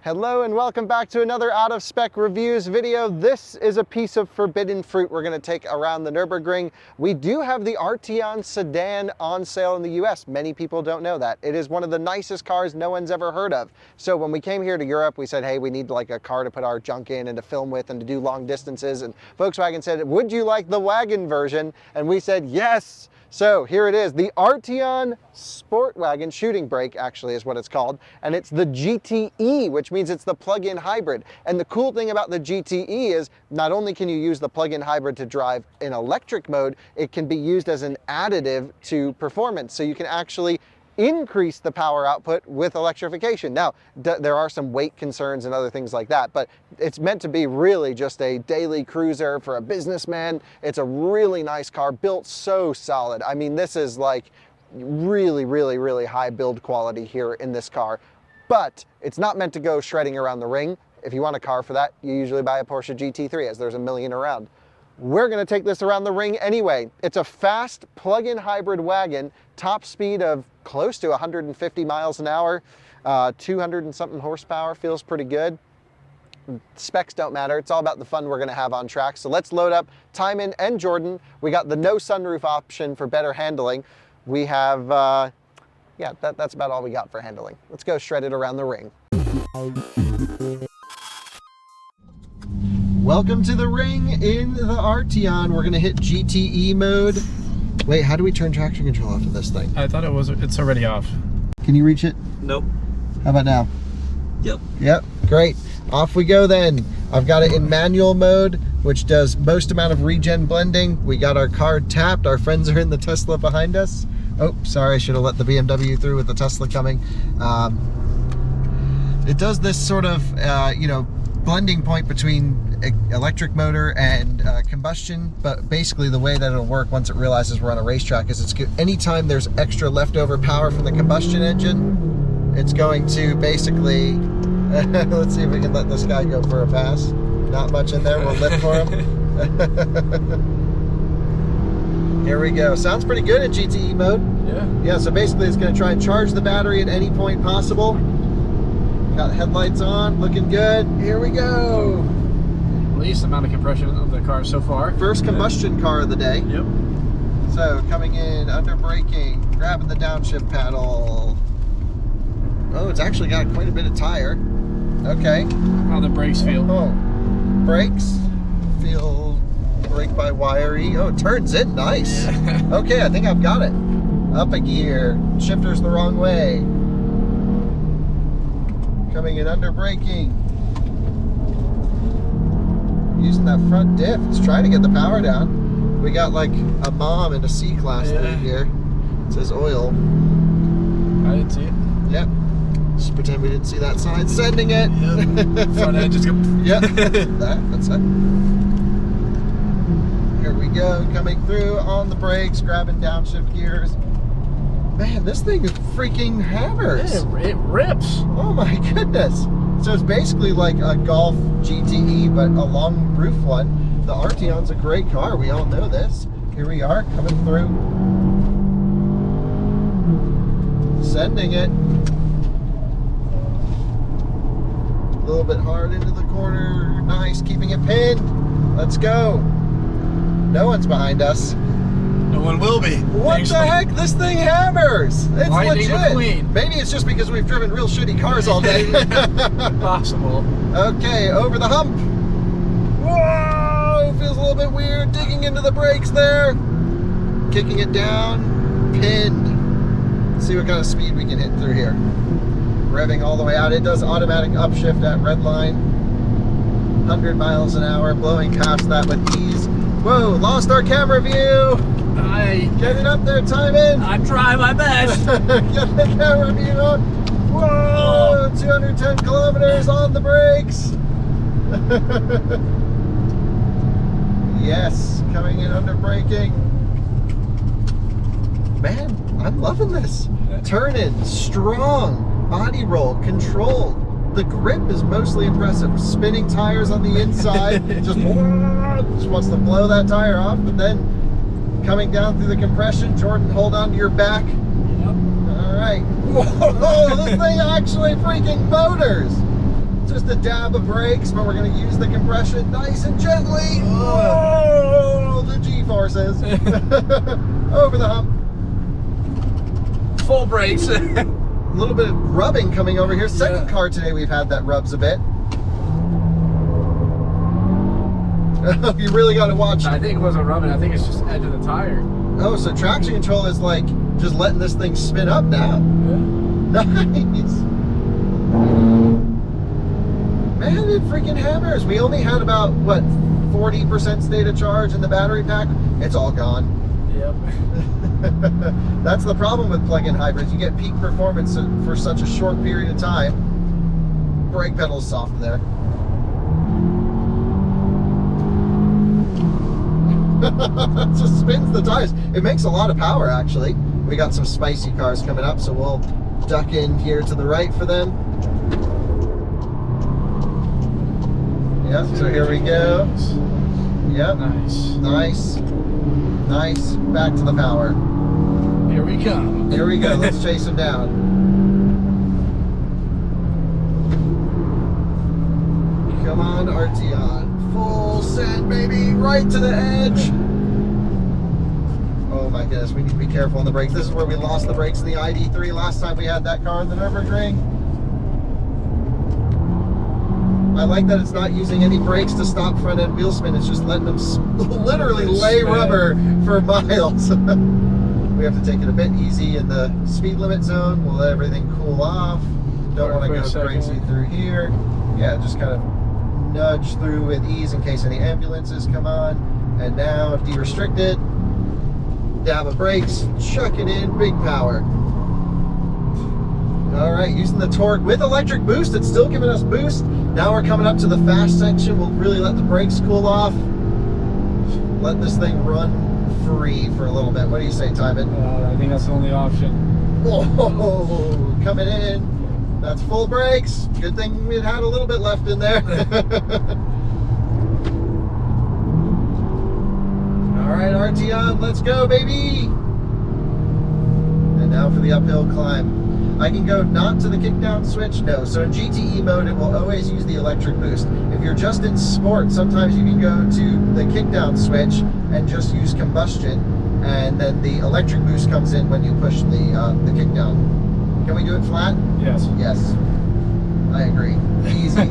Hello and welcome back to another Out of Spec Reviews video. This is a piece of forbidden fruit we're going to take around the Nürburgring. We do have the Arteon sedan on sale in the US. Many people don't know that. It is one of the nicest cars no one's ever heard of. So when we came here to Europe, we said, hey, we need like a car to put our junk in and to film with and to do long distances. And Volkswagen said, would you like the Wagon version? And we said, yes. So here it is, the Arteon Sport Wagon shooting brake actually is what it's called, and it's the GTE, which means it's the plug-in hybrid. And the cool thing about the GTE is not only can you use the plug-in hybrid to drive in electric mode, it can be used as an additive to performance. So you can actually increase the power output with electrification. Now, there are some weight concerns and other things like that, but it's meant to be really just a daily cruiser for a businessman. It's a really nice car, built so solid. I mean, this is like really high build quality here in this car, but it's not meant to go shredding around the ring. If you want a car for that, you usually buy a Porsche GT3, as there's a million around. We're going to take this around the ring anyway. It's a fast plug-in hybrid wagon, top speed of close to 150 miles an hour, 200 and something horsepower, feels pretty good. Specs don't matter. It's all about the fun we're going to have on track. So let's load up Tijmen and Jordan. We got the no sunroof option for better handling. We have, yeah, that's about all we got for handling. Let's go shred it around the ring. Welcome to the ring in the Arteon. We're gonna hit GTE mode. Wait, how do we turn traction control off of this thing? I thought it's already off. Can you reach it? Nope. How about now? Yep. Yep, great. Off we go then. I've got it in manual mode, which does most amount of regen blending. We got our card tapped. Our friends are in the Tesla behind us. Oh, sorry, I should have let the BMW through with the Tesla coming. It does this sort of, you know, blending point between electric motor and combustion, but basically the way that it'll work once it realizes we're on a racetrack is it's good. Anytime there's extra leftover power from the combustion engine, it's going to basically, let's see if we can let this guy go for a pass. Not much in there, we'll lift for him. Here we go. Sounds pretty good in GTE mode. Yeah, so basically it's going to try and charge the battery at any point possible. Got headlights on, looking good. Here we go. Least amount of compression of the car so far. First combustion car of the day. Yep. So coming in, under braking, grabbing the downshift paddle. Oh, it's actually got quite a bit of tire. Okay. How the brakes feel. Oh, brakes feel brake by wiry. Oh, it turns in nice. Yeah. Okay, I think I've got it. Up a gear, shifter's the wrong way. Coming in under braking. Using that front diff, it's trying to get the power down. We got like a mom and a C-Class through here. It says oil. I didn't see it. Yep. Just pretend we didn't see that sign. Sending it. Yep. Front end just go. Yep. That's it. Here we go. Coming through on the brakes, grabbing downshift gears. Man, this thing is freaking hammers. Yeah, it rips. Oh my goodness. So it's basically like a Golf GTE, but a long roof one. The Arteon's a great car. We all know this. Here we are, coming through. Sending it. A little bit hard into the corner. Nice, keeping it pinned. Let's go. No one's behind us. No one will be. What the heck? This thing hammers. It's Lightning legit. McQueen. Maybe it's just because we've driven real shitty cars all day. Possible. Okay, over the hump. Whoa! Feels a little bit weird. Digging into the brakes there. Kicking it down. Pinned. Let's see what kind of speed we can hit through here. Revving all the way out. It does automatic upshift at red line. 100 miles an hour. Blowing past that with ease. Whoa! Lost our camera view. Get it up there, Tijmen! I try my best! Get the camera view up! Whoa! 210 kilometers on the brakes! Yes, coming in under braking. Man, I'm loving this. Turning, strong, body roll, controlled. The grip is mostly impressive. Spinning tires on the inside. just wants to blow that tire off, but then coming down through the compression. Jordan, hold on to your back. Yep. All right. Whoa, this thing actually freaking motors. Just a dab of brakes, but we're going to use the compression nice and gently. Oh, the G-forces. Over the hump. Full brakes. A little bit of rubbing coming over here. Second car today we've had that rubs a bit. You really got to watch. I think it wasn't rubbing. I think it's just edge of the tire. Oh, so traction control is like just letting this thing spin up now. Yeah. Nice. Man, it freaking hammers. We only had about, what, 40% state of charge in the battery pack? It's all gone. Yep. That's the problem with plug-in hybrids. You get peak performance for such a short period of time. Brake pedal's soft there. Just spins the tires. It makes a lot of power, actually. We got some spicy cars coming up, so we'll duck in here to the right for them. Yep, so here we go. Yep. Nice. Nice. Nice. Back to the power. Here we come. Here we go. Let's chase him down. Come on, Arteon. Full send, baby. Right to the edge. Oh my goodness, we need to be careful on the brakes. This is where we lost the brakes in the ID3 last time we had that car in the Nürburgring. I like that it's not using any brakes to stop front end wheel spin. It's just letting them literally lay rubber for miles. We have to take it a bit easy in the speed limit zone. We'll let everything cool off. Don't want to go crazy through here. Yeah, just kind of nudge through with ease in case any ambulances come on. And now, de-restricted. Dab of brakes, chuck it in, big power. All right, using the torque with electric boost, it's still giving us boost. Now we're coming up to the fast section. We'll really let the brakes cool off. Let this thing run free for a little bit. What do you say, Tijmen? I think that's the only option. Whoa, coming in. That's full brakes. Good thing it had a little bit left in there. All right, Arteon, let's go, baby. And now for the uphill climb. I can go not to the kickdown switch? No. So in GTE mode, it will always use the electric boost. If you're just in sport, sometimes you can go to the kickdown switch and just use combustion, and then the electric boost comes in when you push the kickdown. Can we do it flat? Yes. Yes. I agree. Easy.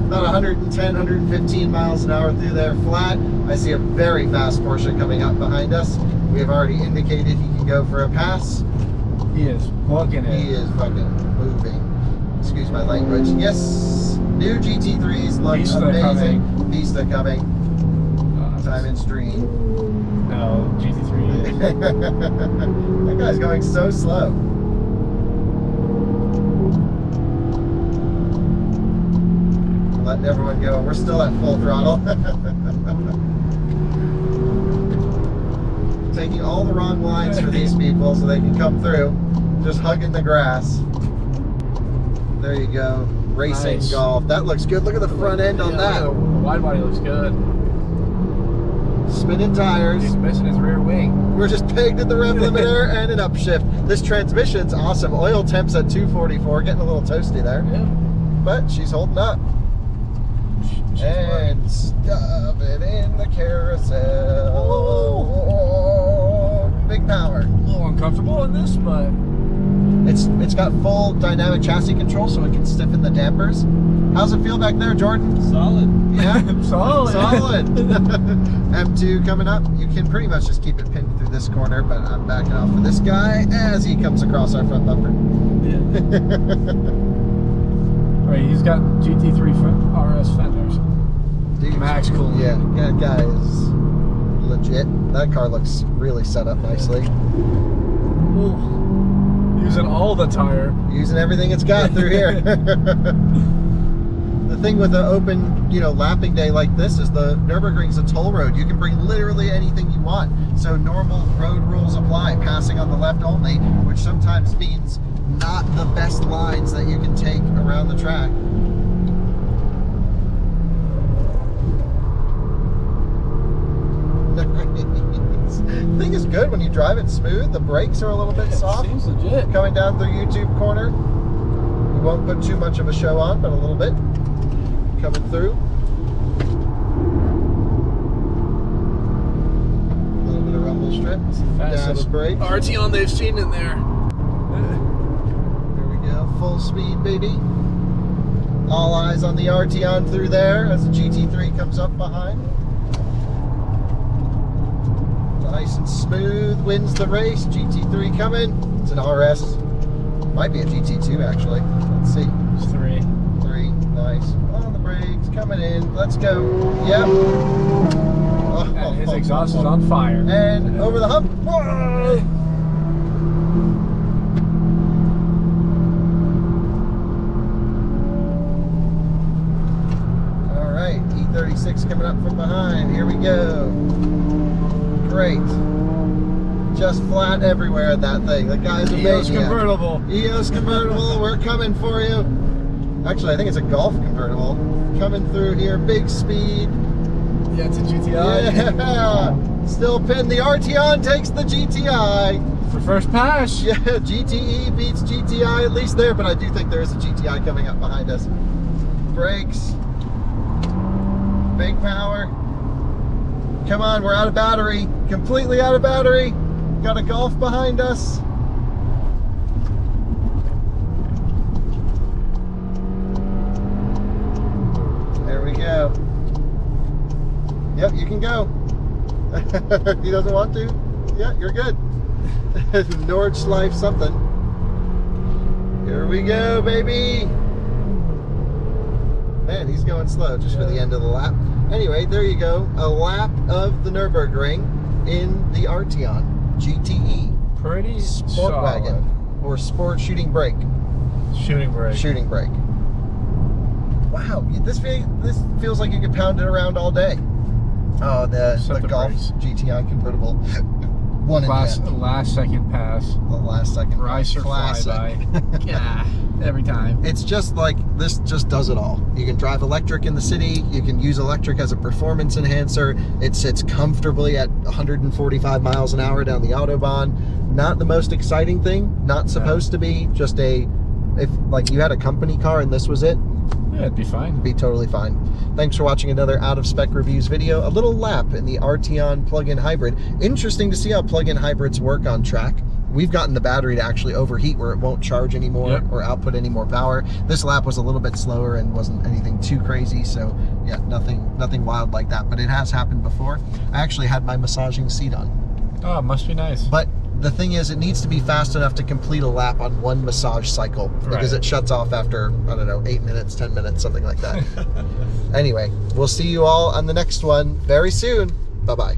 About 110, 115 miles an hour through there flat. I see a very fast Porsche coming up behind us. We have already indicated he can go for a pass. He is fucking it. He is fucking moving. Excuse my language. Yes. New GT3s look amazing. Vista coming. Tijmen's dream. No, GT3. That guy's going so slow. Letting everyone go. We're still at full throttle. Taking all the wrong lines for these people so they can come through. Just hugging the grass. There you go. Racing Nice. golf. That looks good. Look at the front end on that. The wide body looks good. Spinning tires. He's missing his rear wing. We're just pegged at the rev limiter and an upshift. This transmission's awesome. Oil temp's at 244. Getting a little toasty there. Yeah. But she's holding up. And stuff it in the carousel. Oh, big power. A little uncomfortable in this, but It's got full dynamic chassis control, so it can stiffen the dampers. How's it feel back there, Jordan? solid. Yeah, Solid. solid. M2 coming up. You can pretty much just keep it pinned through this corner, but I'm backing off for this guy as he comes across our front bumper. Yeah. Right, he's got GT3 RS fenders. Dude, Max cool. yeah, that guy is legit. That car looks really set up nicely. Ooh. Using all the tire. Using everything it's got through here. The thing with an open, lapping day like this is the Nürburgring's a toll road. You can bring literally anything you want. So normal road rules apply, passing on the left only, which sometimes means not the best lines that you can take around the track. The thing is good when you drive it smooth. The brakes are a little bit soft. Seems legit. Coming down through YouTube corner. won't put too much of a show on, but a little bit coming through. A little bit of rumble strip. Down the brake. Arteon they've seen in there. Here we go, full speed, baby. All eyes on the Arteon through there as the GT3 comes up behind. Nice and smooth, wins the race. GT3 coming. It's an RS. Might be a GT2 actually. Let's see. It's 3. 3, nice. On the brakes, coming in. Let's go. Yep. Oh, And his exhaust is on fire. And over the hump. Whoa! All right, E36 coming up from behind. Here we go. Great. Just flat everywhere at that thing. The guy's a EOS maniac. convertible. EOS convertible, we're coming for you. Actually, I think it's a Golf convertible. Coming through here, big speed. Yeah, it's a GTI. Yeah! Still pinned. The Arteon takes the GTI. For first pass. Yeah, GTE beats GTI, at least there, but I do think there is a GTI coming up behind us. Brakes. Big power. Come on, we're out of battery. Completely out of battery. Got a Golf behind us. There we go. Yep, you can go. He doesn't want to? Yeah, you're good. Nordschleife something. Here we go, baby. Man, he's going slow just for the end of the lap. Anyway, there you go. A lap of the Nürburgring in the Arteon GTE. Pretty Sport solid. wagon. Or sport shooting brake. Shooting brake. Shooting brake. Wow, this feels like you could pound it around all day. Oh, the Golf brakes. GTI convertible. One in the end. Last second pass. The last second. Rice or Classic. flyby. Yeah, every time. It's just like, this just does it all. You can drive electric in the city. You can use electric as a performance enhancer. It sits comfortably at 145 miles an hour down the Autobahn. Not the most exciting thing. Not supposed to be. Just if like you had a company car and this was it, Yeah, it'd be fine. be totally fine. Thanks for watching another Out of Spec Reviews video. A little lap in the Arteon plug-in hybrid. Interesting to see how plug-in hybrids work on track. We've gotten the battery to actually overheat where it won't charge anymore or output any more power. This lap was a little bit slower and wasn't anything too crazy, so yeah, nothing wild like that. But it has happened before. I actually had my massaging seat on. Oh, it must be nice. But the thing is, it needs to be fast enough to complete a lap on one massage cycle because it shuts off after, I don't know, 8 minutes, 10 minutes, something like that. Anyway, we'll see you all on the next one very soon. Bye-bye.